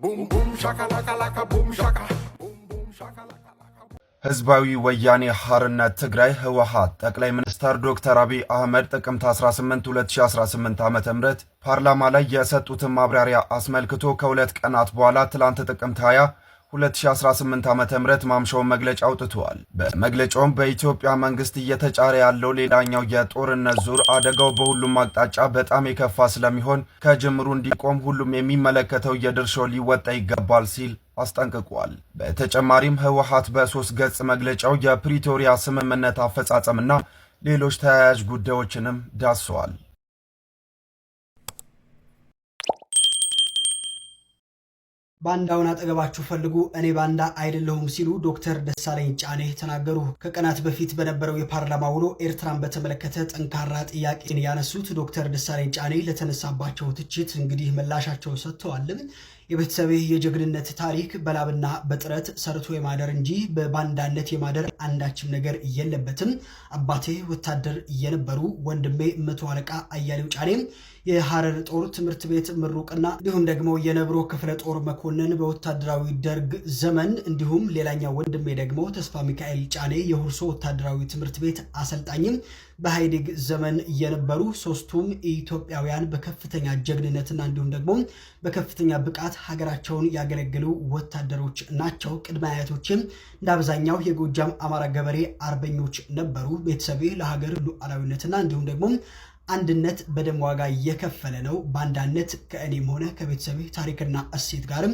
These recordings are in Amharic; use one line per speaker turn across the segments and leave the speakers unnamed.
Boom boom shakalaka laka boom shaka. Boom boom shakalaka laka.
ህዝባዊ ወያኔ ሓርነት ትግራይ ህወሓት ጠቅላይ ሚኒስትር ዶክተር አብይ አህመድ ጥቅምት 18 2018 ዓ.ም ፓርላማ ላይ የሰጡትን ማብራሪያ አስመልክቶ ከሁለት ቀናት በኋላ ትላንት ጥቅምት 20 2018 ዓ.ም ማምሻውን መግለጫ አውጥቷል። በመግለጫውም በኢትዮጵያ መንግስት እየተጫረ ያለው ሌላኛው የጦርነት ዙር አደጋው በሁሉም አቅጣጫ በጣም የከፋ ስለሚሆን ከጅምሩ እንዲቆም ሁሉም የሚመለከተው የድርሻው ሊወጣ ይገባል ሲል አስጠንቅቋል። በተጨማሪም ህወሓት በ3 ገጽ መግለጫው የፕሪቶሪያ ስምምነት አፈጻጸምና ሌሎች ተያያዥ ጉዳዮችንም ዳስሷል።
ባንዳውን አጠገባችሁ ፈልጉ እኔ ባንዳ አይደለሁም ሲሉ ዶክተር ደሳለኝ ጫኔ ተናገሩ። ከቀናት በፊት በነበረው የፓርላማ ውሎ ኤርትራን በተመለከተ ጠንካራ ጥያቄን ያነሱት ዶክተር ደሳለኝ ጫኔ ለተነሳባቸው ትችት እንግዲህ ምላሻቸው ሰጥተዋል። የቤተሰቤ የጀግንነት ታሪክ በላብና በጥረት ሰርቶ የማደር እንጂ በባንዳነት የማደር አንዳችም ነገር የለበትም። አባቴ ወታደር የነበሩ ወንድሜ መቶ አለቃ አያሌው ጫኔ የሐረር ጦር ትምህርት ቤት ምሩቅና እንዲሁም ደግሞ የነብሮ ክፍለ ጦር መኮንን በወታደራዊ ደርግ ዘመን እንዲሁም ሌላኛው ወንድሜ ደግሞ ተስፋ ሚካኤል ጫኔ የሁርሶ ወታደራዊ ትምህርት ቤት አሰልጣኝም በሃይዲግ ዘመን የነበሩ ሶስቱም ኢትዮጵያውያን በከፍተኛ ጀግንነትና እንዲሁም ደግሞ በከፍተኛ ብቃት ሀገራቸውን ያገለገሉ ወታደሮች ናቸው። ቅድመ አያቶችም እንዳብዛኛው የጎጃም አማራ ገበሬ አርበኞች ነበሩ። ቤተሰቤ ለሀገር ሉዓላዊነትና እንዲሁም ደግሞ አንድነት በደም ዋጋ የከፈለ ነው። ባንዳነት ከእኔም ሆነ ከቤተሰቤ ታሪክና እሴት ጋርም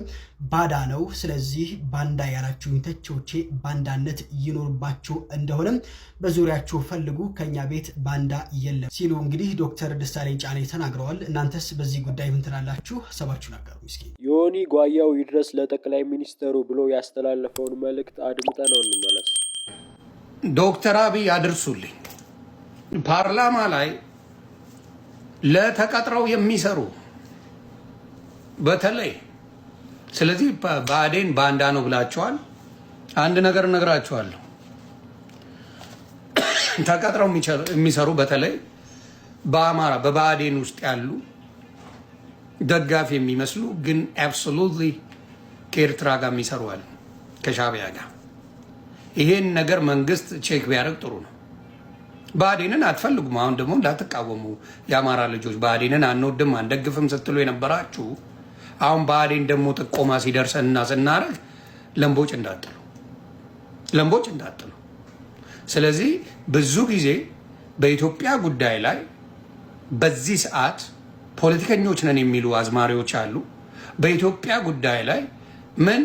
ባዳ ነው። ስለዚህ ባንዳ ያላችሁኝ ተቾቼ ባንዳነት ይኖርባችሁ እንደሆነም በዙሪያችሁ ፈልጉ፣ ከኛ ቤት ባንዳ የለም ሲሉ እንግዲህ ዶክተር ደሳለኝ ጫኔ ተናግረዋል። እናንተስ በዚህ ጉዳይ ምን ትላላችሁ? ሀሳባችሁን አጋሩ። ምስኪን
ዮኒ ጓያው ይድረስ ለጠቅላይ ሚኒስተሩ ብሎ ያስተላለፈውን መልእክት አድምጠነው እንመለስ።
ዶክተር አብይ አድርሱልኝ ፓርላማ ላይ ለተቀጥረው የሚሰሩ በተለይ ስለዚህ ብአዴን ባንዳ ነው ብላችኋል። አንድ ነገር እነግራችኋለሁ። ተቀጥረው የሚሰሩ በተለይ በአማራ በብአዴን ውስጥ ያሉ ደጋፊ የሚመስሉ ግን አብሶሉትሊ ከኤርትራ ጋር የሚሰሩ አሉ፣ ከሻዕቢያ ጋር። ይሄን ነገር መንግስት ቼክ ቢያደርግ ጥሩ ነው። ብአዴንን አትፈልጉም። አሁን ደግሞ እንዳትቃወሙ የአማራ ልጆች ብአዴንን አንወድም አንደግፍም ስትሉ የነበራችሁ አሁን ብአዴን ደግሞ ጥቆማ ሲደርሰንና ስናደርግ ለምቦጭ እንዳጥሉ። ስለዚህ ብዙ ጊዜ በኢትዮጵያ ጉዳይ ላይ በዚህ ሰዓት ፖለቲከኞች ነን የሚሉ አዝማሪዎች አሉ። በኢትዮጵያ ጉዳይ ላይ ምን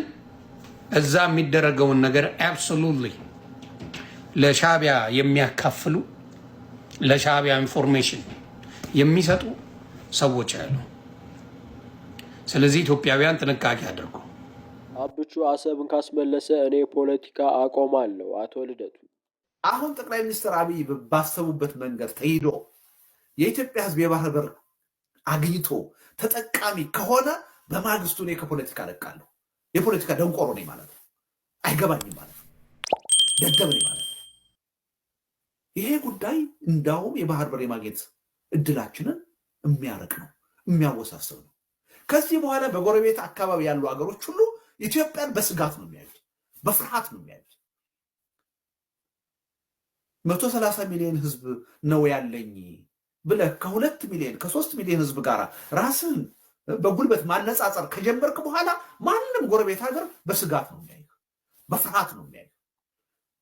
እዛ የሚደረገውን ነገር አብሶሉትሊ ለሻዕቢያ የሚያካፍሉ ለሻዕቢያ ኢንፎርሜሽን የሚሰጡ ሰዎች አሉ። ስለዚህ ኢትዮጵያውያን ጥንቃቄ አድርጉ።
አብቹ አሰብን ካስመለሰ እኔ ፖለቲካ አቆማለሁ። አቶ ልደቱ
አሁን ጠቅላይ ሚኒስትር አብይ ባሰቡበት መንገድ ተሄዶ የኢትዮጵያ ሕዝብ የባህር በር አግኝቶ ተጠቃሚ ከሆነ በማግስቱ እኔ ከፖለቲካ እለቃለሁ። የፖለቲካ ደንቆሮ ነኝ ማለት ነው። አይገባኝም ማለት ነው። ደደብ ነኝ ማለት ነው። ይሄ ጉዳይ እንዳውም የባህር በር የማግኘት እድላችንን የሚያረቅ ነው፣ የሚያወሳስብ ነው። ከዚህ በኋላ በጎረቤት አካባቢ ያሉ ሀገሮች ሁሉ ኢትዮጵያን በስጋት ነው የሚያዩት፣ በፍርሃት ነው የሚያዩት። 130 ሚሊዮን ህዝብ ነው ያለኝ ብለህ ከ2 ሚሊዮን ከ3 ሚሊዮን ህዝብ ጋር ራስን በጉልበት ማነጻጸር ከጀመርክ በኋላ ማንም ጎረቤት ሀገር በስጋት ነው የሚያዩ፣ በፍርሃት ነው የሚያዩ።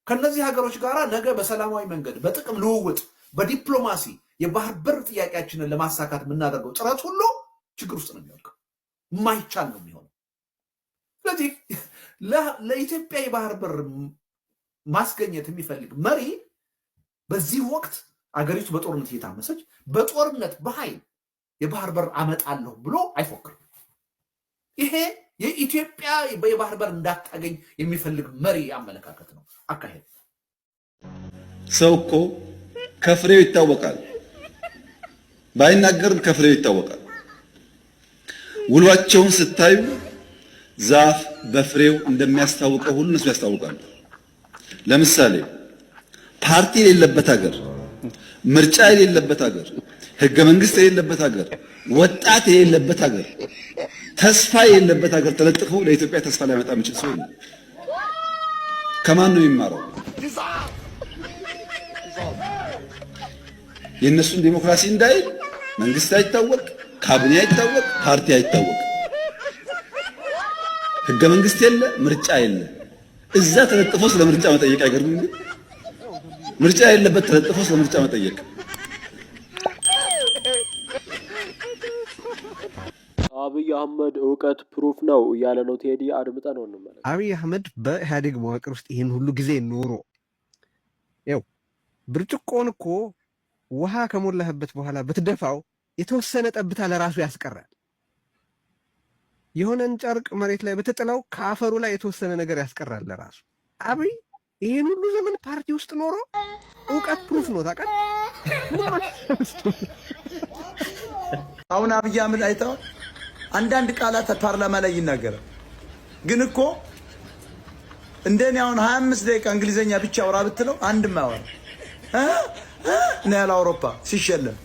ከነዚህ ሀገሮች ጋር ነገ በሰላማዊ መንገድ በጥቅም ልውውጥ በዲፕሎማሲ የባህር በር ጥያቄያችንን ለማሳካት የምናደርገው ጥረት ሁሉ ችግር ውስጥ ነው የሚወድቀው፣ የማይቻል ነው የሚሆነው። ስለዚህ ለኢትዮጵያ የባህር በር ማስገኘት የሚፈልግ መሪ በዚህ ወቅት አገሪቱ በጦርነት እየታመሰች በጦርነት በኃይል የባህር በር አመጣለሁ ብሎ አይፎክርም። ይሄ የኢትዮጵያ የባህር በር እንዳታገኝ የሚፈልግ መሪ አመለካከት ነው፣ አካሄድ።
ሰው እኮ ከፍሬው ይታወቃል፣ ባይናገርም ከፍሬው ይታወቃል። ውሏቸውን ስታዩ ዛፍ በፍሬው እንደሚያስታውቀው ሁሉ እነሱ ያስታውቃሉ። ለምሳሌ ፓርቲ የሌለበት ሀገር፣ ምርጫ የሌለበት ሀገር፣ ህገ መንግስት የሌለበት ሀገር፣ ወጣት የሌለበት ሀገር ተስፋ የሌለበት ሀገር ተለጥፎ ለኢትዮጵያ ተስፋ ሊያመጣ የሚችል ሰው ነው። ከማን ነው የሚማረው? የእነሱን ዲሞክራሲ እንዳይል መንግስት አይታወቅ፣ ካቢኔ አይታወቅ፣ ፓርቲ አይታወቅ፣ ህገ መንግስት የለ፣ ምርጫ የለ። እዛ ተለጥፎ ስለ ምርጫ መጠየቅ አይገርምም? ምርጫ የለበት ተለጥፎ ስለ ምርጫ መጠየቅ።
አብይ አህመድ እውቀት ፕሩፍ ነው እያለ ነው ቴዲ። አድምጠ ነው እንመለስ።
አብይ አህመድ በኢህአዴግ መዋቅር ውስጥ ይህን ሁሉ ጊዜ ኖሮ ያው ብርጭቆን እኮ ውሃ ከሞላህበት በኋላ ብትደፋው የተወሰነ ጠብታ ለራሱ ያስቀራል። የሆነን ጨርቅ መሬት ላይ ብትጥለው ከአፈሩ ላይ የተወሰነ ነገር ያስቀራል ለራሱ። አብይ ይህን ሁሉ ዘመን ፓርቲ ውስጥ ኖሮ እውቀት ፕሩፍ ነው ታውቃለህ።
አሁን አብይ አህመድ አይተው አንዳንድ ቃላት ፓርላማ ላይ ይናገራል። ግን እኮ እንደኔ አሁን 25 ደቂቃ እንግሊዘኛ ብቻ አውራ ብትለው አንድም አወራ እና ያለ አውሮፓ ሲሸለም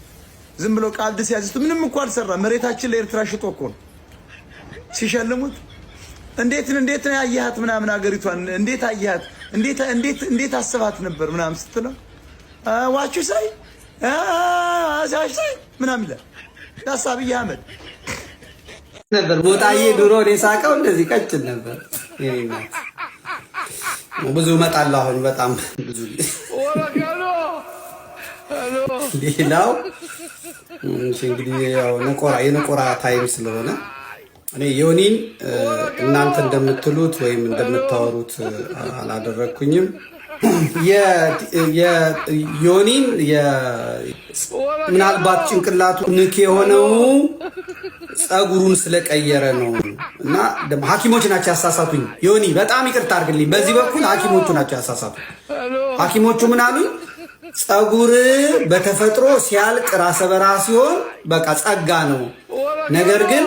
ዝም ብሎ ቃል ደስ ያዝቱ ምንም እንኳን አልሰራ። መሬታችን ለኤርትራ ሽጦ እኮ ነው ሲሸልሙት። እንዴት ነው ያያት ምናምን አገሪቷን እንዴት አያት እንዴት አስባት ነበር ምናምን ስትለው ዋቹ ሳይ ምናምን ይላል። ዳስ አብይ አህመድ
ነበር ሞጣዬ ድሮ ለሳቀው እንደዚህ ቀጭን ነበር። ብዙ መጣላው አሁን በጣም ብዙ ሌላው እንግዲህ ያው የነቆራ ታይም ስለሆነ እኔ ዮኒን እናንተ እንደምትሉት ወይም እንደምታወሩት አላደረኩኝም። ዮኒን ምናልባት ጭንቅላቱ ንክ የሆነው ጸጉሩን ስለቀየረ ነው እና ደም ሐኪሞች ናቸው ያሳሳቱኝ። ዮኒ በጣም ይቅርታ አድርግልኝ። በዚህ በኩል ሐኪሞቹ ናቸው ያሳሳቱኝ። ሐኪሞቹ ምን አሉኝ? ጸጉር በተፈጥሮ ሲያልቅ ራሰ በራ ሲሆን በቃ ጸጋ ነው። ነገር ግን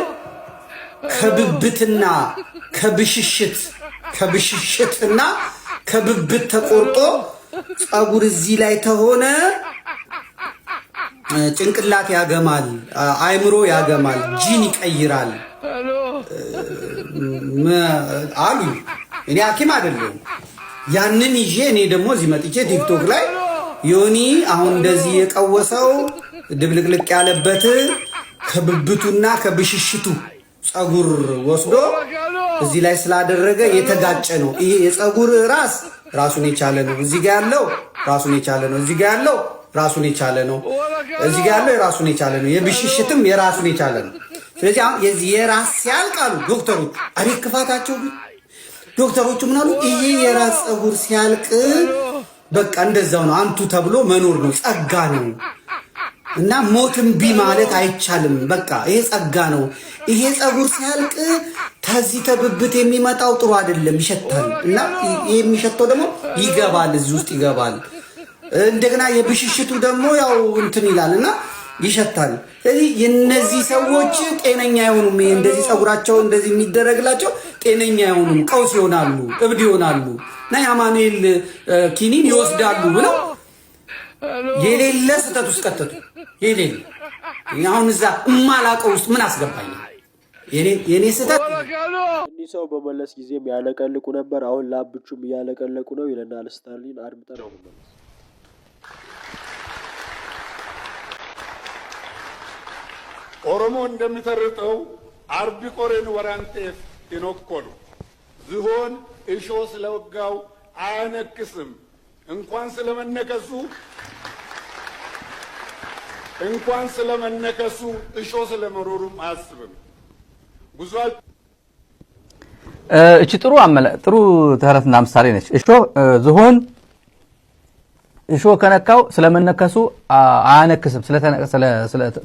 ከብብትና ከብሽሽትና ከብብት ተቆርጦ ጸጉር እዚህ ላይ ተሆነ ጭንቅላት ያገማል፣ አይምሮ ያገማል፣ ጂን ይቀይራል አሉ። እኔ ሐኪም አይደለሁም። ያንን ይዤ እኔ ደግሞ እዚህ መጥቼ ቲክቶክ ላይ ዮኒ አሁን እንደዚህ የቀወሰው ድብልቅልቅ ያለበት ከብብቱና ከብሽሽቱ ጸጉር ወስዶ እዚህ ላይ ስላደረገ የተጋጨ ነው። ይሄ የጸጉር ራሱን የቻለ ነው። እዚህ ጋር ያለው ራሱን የቻለ ነው። እዚህ ጋር ያለው ራሱን የቻለ ነው። እዚህ ጋር ያለው የራሱን የቻለ ነው። የብሽሽትም የራሱን የቻለ ነው። ስለዚህ አሁን የዚህ የራስ ሲያልቃሉ ዶክተሮቹ አሪፍ ክፋታቸው ዶክተሮቹ ምን አሉ? ይሄ የራስ ጸጉር ሲያልቅ በቃ እንደዛው ነው። አንቱ ተብሎ መኖር ነው፣ ጸጋ ነው እና ሞትም ቢ ማለት አይቻልም። በቃ ይሄ ጸጋ ነው። ይሄ ጸጉር ሲያልቅ ከዚህ ተብብት የሚመጣው ጥሩ አይደለም፣ ይሸታል እና ይሄ የሚሸተው ደግሞ ይገባል፣ እዚህ ውስጥ ይገባል። እንደገና የብሽሽቱ ደግሞ ያው እንትን ይላልና ይሸታል። ስለዚህ የነዚህ ሰዎች ጤነኛ አይሆኑም። ይሄ እንደዚህ ጸጉራቸው እንደዚህ የሚደረግላቸው ጤነኛ አይሆኑም፣ ቀውስ ይሆናሉ፣ እብድ ይሆናሉ እና የአማኑኤል ኪኒን ይወስዳሉ ብለው የሌለ ስህተት ውስጥ ከተቱ። የሌለ አሁን እዛ እማላቀው ውስጥ ምን አስገባኝ? የኔ ስህተት።
እኒህ ሰው በመለስ ጊዜም ያለቀልቁ ነበር፣ አሁን ላብቹም እያለቀለቁ ነው ይለናል ስታሊን። አድምጠን ነው መለስ።
ኦሮሞ እንደሚተርተው አርቢ ቆሬን ወራንቴፍ ይኖኮሉ ዝሆን እሾ ስለወጋው አያነክስም። እንኳን ስለመነከሱ እሾ ስለመሮሩም አያስብም።
እቺ ጥሩ ተረትና ምሳሌ ነች። ዝሆን እሾ ከነካው ስለመነከሱ አያነክስም፣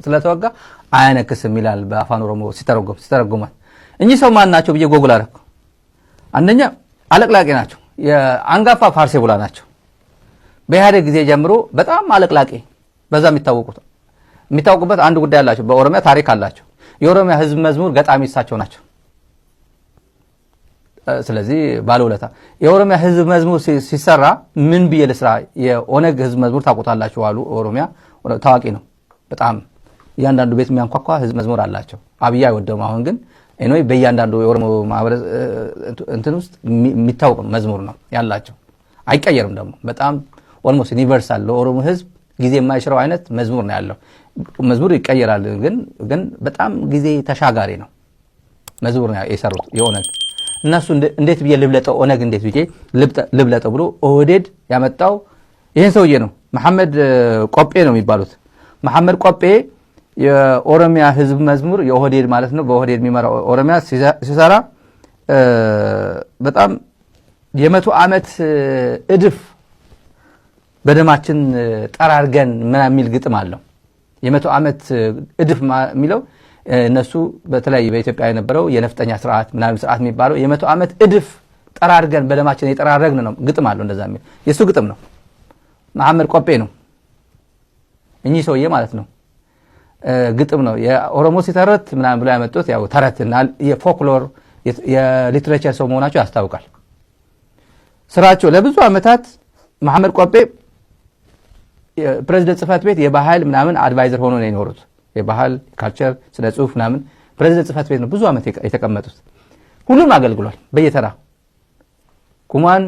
ስለተወጋ አያነክስም ይላል በአፋን ኦሮሞ ሲተረጎማል። እኚህ ሰው ማን ናቸው ብዬ ጎግል አደረኩ። አንደኛ አለቅላቂ ናቸው። የአንጋፋ ፋርሴ ቡላ ናቸው። በኢህአዴግ ጊዜ ጀምሮ በጣም አለቅላቂ በዛ የሚታወቁበት አንድ ጉዳይ አላቸው። በኦሮሚያ ታሪክ አላቸው። የኦሮሚያ ህዝብ መዝሙር ገጣሚ እሳቸው ናቸው። ስለዚህ ባለውለታ የኦሮሚያ ህዝብ መዝሙር ሲሰራ ምን ብዬ ልስራ? የኦነግ ህዝብ መዝሙር ታውቁታላችሁ አሉ። ኦሮሚያ ታዋቂ ነው በጣም። እያንዳንዱ ቤት የሚያንኳኳ ህዝብ መዝሙር አላቸው። አብይ አይወደውም። አሁን ግን ኤኒዌይ በእያንዳንዱ የኦሮሞ ማህበረሰብ እንትን ውስጥ የሚታወቅ መዝሙር ነው ያላቸው። አይቀየርም ደግሞ በጣም ኦልሞስት ዩኒቨርሳል ለኦሮሞ ህዝብ ጊዜ የማይሽረው አይነት መዝሙር ነው ያለው። መዝሙር ይቀየራል ግን በጣም ጊዜ ተሻጋሪ ነው መዝሙር ነው የሰሩት የኦነግ። እነሱ እንዴት ብዬ ልብለጠው ኦነግ እንዴት ብዬ ልብለጠው ብሎ ኦህዴድ ያመጣው ይሄን ሰውዬ ነው። መሐመድ ቆጴ ነው የሚባሉት። መሐመድ ቆጴ የኦሮሚያ ህዝብ መዝሙር የኦህዴድ ማለት ነው በኦህዴድ የሚመራው ኦሮሚያ ሲሰራ በጣም የ100 ዓመት እድፍ በደማችን ጠራርገን ምናምን የሚል ግጥም አለው። የ100 ዓመት እድፍ የሚለው እነሱ በተለይ በኢትዮጵያ የነበረው የነፍጠኛ ስርዓት ምናምን ስርዓት የሚባለው የ100 ዓመት እድፍ ጠራርገን በደማችን የጠራረግን ነው ግጥም አለው። እንደዛ የሚል የሱ ግጥም ነው። መሐመድ ቆጴ ነው እኚህ ሰውዬ ማለት ነው። ግጥም ነው የኦሮሞ ሲተረት ምናምን ብለው ያመጡት ያው ተረትና የፎክሎር የሊትሬቸር ሰው መሆናቸው ያስታውቃል። ስራቸው ለብዙ ዓመታት መሐመድ ቆጴ ፕሬዝዳንት ጽህፈት ቤት የባህል ምናምን አድቫይዘር ሆኖ ነው የኖሩት። የባህል ካልቸር ስነ ጽሁፍ ምናምን ፕሬዝዳንት ጽህፈት ቤት ነው ብዙ ዓመት የተቀመጡት። ሁሉም አገልግሏል በየተራ ኩማን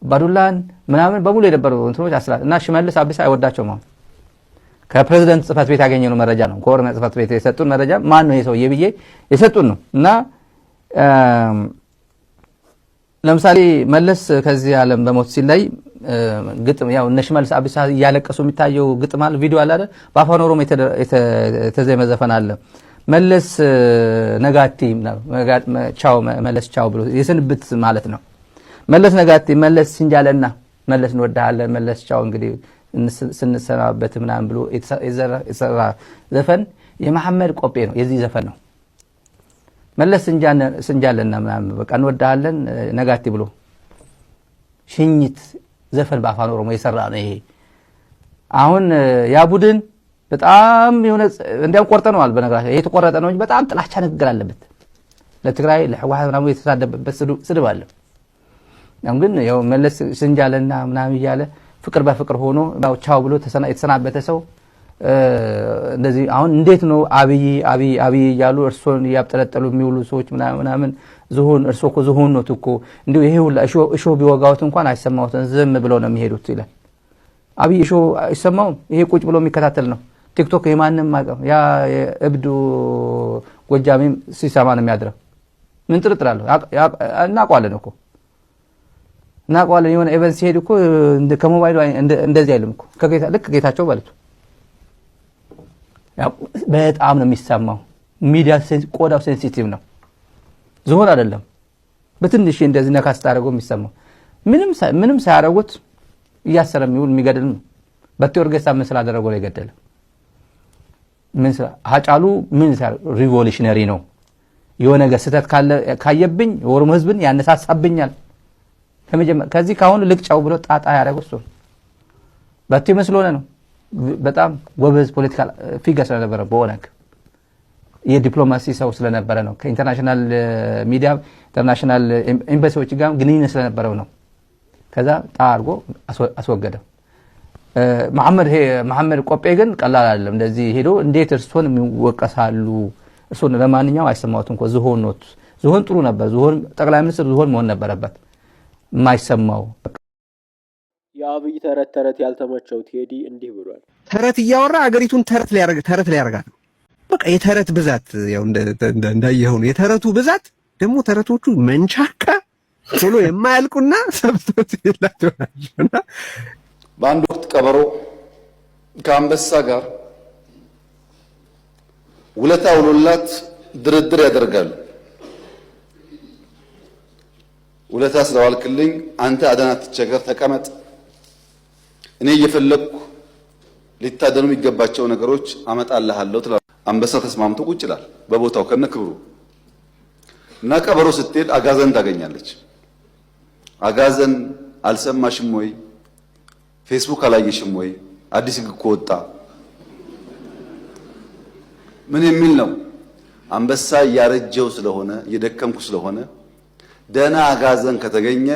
ባዱላን ምናምን በሙሉ የነበሩ እንትኖች አስላት እና ሽመልስ አብዲሳ አይወዳቸውም። አሁን ከፕሬዝዳንት ጽህፈት ቤት ያገኘነው መረጃ ነው። ከኦሮሚያ ጽህፈት ቤት የሰጡን መረጃ ማን ነው የሰውዬ ብዬ የሰጡን ነው። እና ለምሳሌ መለስ ከዚህ ዓለም በሞት ሲላይ ግጥም ያው እነ ሽመልስ አብዲሳ እያለቀሱ የሚታየው ግጥም አለ ቪዲዮ አለ አይደል? በአፋን ኦሮሞ የተዘመ ዘፈን አለ። መለስ ነጋቲ ቻው መለስ ቻው ብሎ የስንብት ማለት ነው። መለስ ነጋቲ መለስ ሲንጃለና መለስ እንወዳለን መለስ ቻው እንግዲህ ስንሰናበት ምናምን ብሎ የተሰራ ዘፈን የመሐመድ ቆጴ ነው የዚህ ዘፈን ነው። መለስ ስንጃለና ምናምን በቃ እንወዳለን ነጋቲ ብሎ ሽኝት ዘፈን በአፋን ኦሮሞ የሰራ ነው ይሄ። አሁን ያ ቡድን በጣም የሆነ እንዲያም ቆርጠነዋል። በነገራችን ይሄ ተቆረጠ ነው እንጂ በጣም ጥላቻ ንግግር አለበት ለትግራይ ለህወሓት ምናምን የተሳደበበት ስድብ አለ። ግን ያው መለስ ስንጃለና ምናምን እያለ ፍቅር በፍቅር ሆኖ ያው ቻው ብሎ የተሰናበተ ሰው እንደዚህ አሁን እንዴት ነው አብይ እያሉ እርሶን ያብጠለጠሉ የሚውሉ ሰዎች ምናምን ዝሆን እርሶ እኮ ዝሆን ነው እኮ እንዴ ይሄ ሁላ እሾህ ቢወጋውት እንኳን አይሰማውም ዝም ብለው ነው የሚሄዱት ይላል። አብይ እሾህ አይሰማውም። ይሄ ቁጭ ብሎ የሚከታተል ነው። ቲክቶክ የማንም ማቀም ያ እብዱ ጎጃሜም ሲሰማ ነው የሚያድረው። ምን ጥርጥር አለው? እናውቀዋለን እኮ እናውቀዋለን። የሆነ ኤቨንት ሲሄድ እኮ ከሞባይሉ እንደዚህ አይልም እኮ ከጌታ ልክ ጌታቸው ማለት ያው በጣም ነው የሚሰማው። ሚዲያ ቆዳው ሴንሲቲቭ ነው። ዝሆን አይደለም። በትንሽ እንደዚህ ነካስ ታረጋው የሚሰማው ምንም ሳያረጉት እያሰረ የሚውል የሚገድል ነው። በቴዎርጌሳ ምን ስላደረገው ነው የገደለ? ምን ሀጫሉ ምን ሪቮሉሽነሪ ነው። የሆነ ነገር ስህተት ካየብኝ የኦሮሞ ህዝብን ያነሳሳብኛል ከዚህ ካሁን ልቅጫው ብሎ ጣጣ ያደረገው እሱ በቴ መስሎነ ነው። በጣም ጎበዝ ፖለቲካል ፊገር ስለነበረ በኦነግ የዲፕሎማሲ ሰው ስለነበረ ነው። ከኢንተርናሽናል ሚዲያ ኢንተርናሽናል ኤምባሲዎች ጋር ግንኙነት ስለነበረው ነው። ከዛ ጣርጎ አስወገደው። መሐመድ ቆጴ ግን ቀላል አይደለም። እንደዚህ ሄዶ እንዴት እርሶን የሚወቀሳሉ? እርሶን ለማንኛውም አይሰማውትም እኮ ዝሆን ነው። ዝሆን ጥሩ ነበር። ዝሆን ጠቅላይ ሚኒስትር ዝሆን መሆን ነበረበት። የማይሰማው
የአብይ ተረት ያልተመቸው ቴዲ እንዲህ ብሏል።
ተረት እያወራ አገሪቱን ተረት ሊያረጋት በቃ የተረት ብዛት ያው እንዳየኸው ነው። የተረቱ ብዛት ደግሞ ተረቶቹ መንቻካ ቶሎ የማያልቁና ሰብስቶት ይላቸው ናቸውና
በአንድ ወቅት ቀበሮ ከአንበሳ ጋር ውለታ ውሎላት ድርድር ያደርጋሉ። ውለታ ስለዋልክልኝ አንተ አደና ትቸገር ተቀመጥ፣ እኔ እየፈለኩ ሊታደኑ የሚገባቸው ነገሮች አመጣልሃለሁ ትላለህ። አንበሳ ተስማምቶ ቁጭ ይላል በቦታው ከነ ክብሩ እና ቀበሮ ስትሄድ አጋዘን ታገኛለች። አጋዘን አልሰማሽም ወይ? ፌስቡክ አላየሽም ወይ? አዲስ ህግ እኮ ወጣ። ምን የሚል ነው? አንበሳ እያረጀው ስለሆነ እየደከምኩ ስለሆነ ደህና አጋዘን ከተገኘ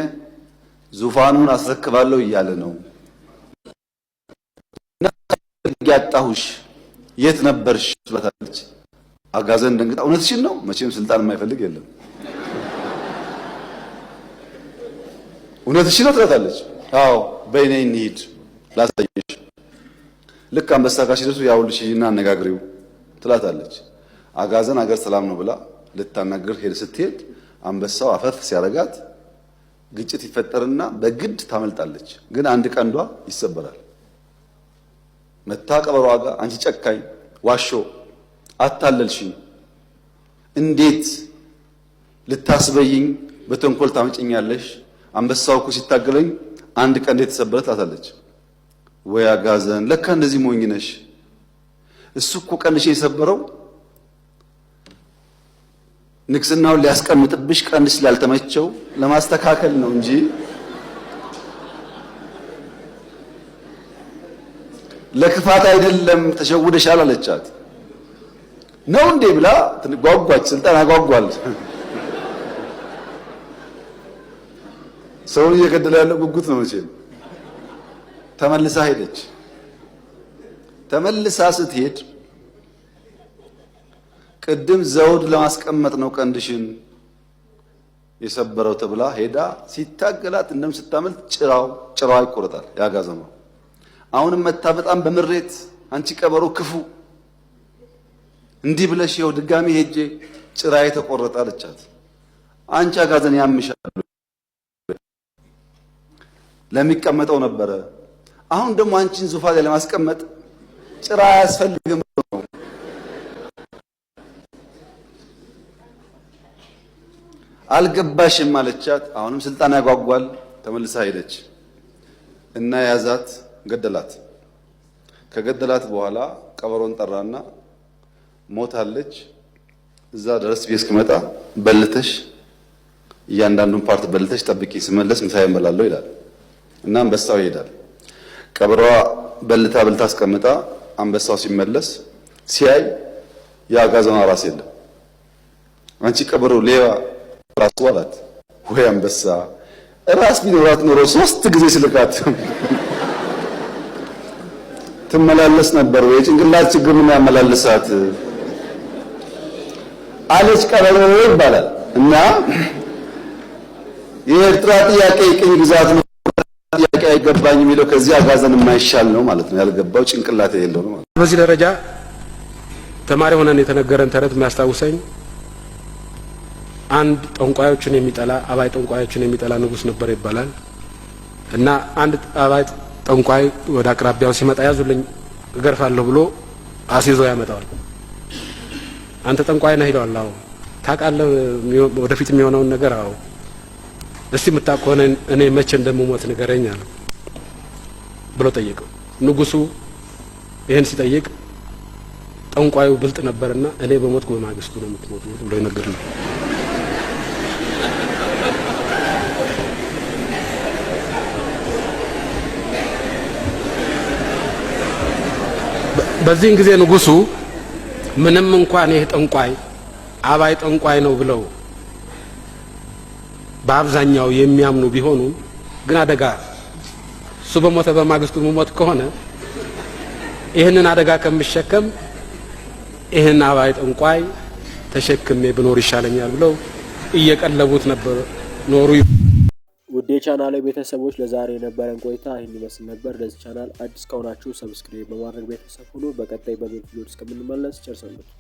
ዙፋኑን አስረክባለሁ እያለ ነው። ያጣሁሽ የት ነበርሽ ትላታለች። አጋዘን ደንግጣ እውነትሽን ነው መቼም ስልጣን የማይፈልግ የለም እውነትሽን ነው ትላታለች አዎ በእኔ እንሂድ ላሳየሽ ልክ አንበሳ ጋር ሲደርሱ ያውልሽና አነጋግሪው ትላታለች አጋዘን አገር ሰላም ነው ብላ ልታናገር ሄድ ስትሄድ አንበሳው አፈፍ ሲያረጋት ግጭት ይፈጠርና በግድ ታመልጣለች ግን አንድ ቀንዷ ይሰበራል መታ ቀበሮዋ ጋር አንቺ ጨካኝ ዋሾ አታለልሽኝ እንዴት ልታስበይኝ በተንኮል ታመጭኛለሽ አንበሳው እኮ ሲታገለኝ አንድ ቀንዴ ተሰበረ ትላታለች ወይ አጋዘን ለካ እንደዚህ ሞኝ ነሽ እሱ እኮ ቀንሽ የሰበረው ንግስናውን ሊያስቀምጥብሽ ቀንሽ ስላልተመቸው ለማስተካከል ነው እንጂ ለክፋት አይደለም ተሸውደሻል አለቻት ነው እንዴ ብላ ጓጓች ስልጣን አጓጓል ሰው እየገደለ ያለው ጉጉት ነው መቼም ተመልሳ ሄደች ተመልሳ ስትሄድ ቅድም ዘውድ ለማስቀመጥ ነው ቀንድሽን የሰበረው ተብላ ሄዳ ሲታገላት እንደም ስታመልጥ ጭራው ይቆረጣል ያጋዘመው አሁንም መታ በጣም በምሬት አንቺ ቀበሮ ክፉ እንዲህ ብለሽ ይኸው ድጋሚ ሄጄ ጭራዬ ተቆረጠ አለቻት አንቺ አጋዘን ያምሻል ለሚቀመጠው ነበረ አሁን ደግሞ አንቺን ዙፋን ላይ ለማስቀመጥ ጭራ ያስፈልግም ነው አልገባሽም አለቻት አሁንም ስልጣን ያጓጓል ተመልሳ ሄደች እና ያዛት ገደላት ከገደላት በኋላ ቀበሮን ጠራና ሞታለች እዛ ድረስ ቤት እስክመጣ በልተሽ እያንዳንዱን ፓርት በልተሽ ጠብቂ ስመለስ ምሳዬ እበላለሁ ይላል እና አንበሳው ይሄዳል ቀበሮዋ በልታ አስቀምጣ አንበሳው ሲመለስ ሲያይ ያጋዘኗ ራስ የለም አንቺ ቀበሮ ሌባ ራስ ወላት ወይ አንበሳ ራስ ቢኖራት ኖሮ 3 ጊዜ ስልካት ትመላለስ ነበር ወይ ጭንቅላት ችግር ምን ያመላልሳት አለች ቀበሮ ይባላል እና የኤርትራ ጥያቄ ቅኝ ግዛት ነው ጥያቄ አይገባኝ የሚለው ከዚህ አጋዘን የማይሻል ነው ማለት ነው ያልገባው ጭንቅላት የሌለው ነው ማለት
በዚህ ደረጃ ተማሪ ሆነን የተነገረን ተረት የሚያስታውሰኝ አንድ ጠንቋዮችን የሚጠላ አባይ ጠንቋዮችን የሚጠላ ንጉስ ነበር ይባላል እና አንድ አባይ ጠንቋይ ወደ አቅራቢያው ሲመጣ ያዙልኝ እገርፋለሁ ብሎ አሲዞ ያመጣዋል አንተ ጠንቋይ ነህ ይለዋል አዎ ታውቃለህ ወደፊት የሚሆነውን ነገር አዎ እስቲ የምታውቀው እኔ መቼ እንደምሞት ንገረኝ አለ ብሎ ጠየቀው ንጉሱ ይሄን ሲጠይቅ ጠንቋዩ ብልጥ ነበርና እኔ በሞትኩ በማግስቱ ነው የምትሞቱት ብሎ ይነገርልኝ በዚህን ጊዜ ንጉሱ ምንም እንኳን ይሄ ጠንቋይ አባይ ጠንቋይ ነው ብለው በአብዛኛው የሚያምኑ ቢሆኑ ግን አደጋ እሱ በሞተ በማግስቱ ሞት ከሆነ ይሄንን አደጋ ከምሸከም ይሄን አባይ ጠንቋይ ተሸክሜ ብኖር ይሻለኛል ብለው እየቀለቡት ነበር ኖሩ
ውድ የቻናሌ ቤተሰቦች ለዛሬ የነበረን ቆይታ ይህን ይመስል ነበር ለዚህ ቻናል አዲስ ከሆናችሁ ሰብስክራይብ በማድረግ ቤተሰብ ሁኑ በቀጣይ በቪዲዮ እስከምንመለስ ቸር ሰንብቱ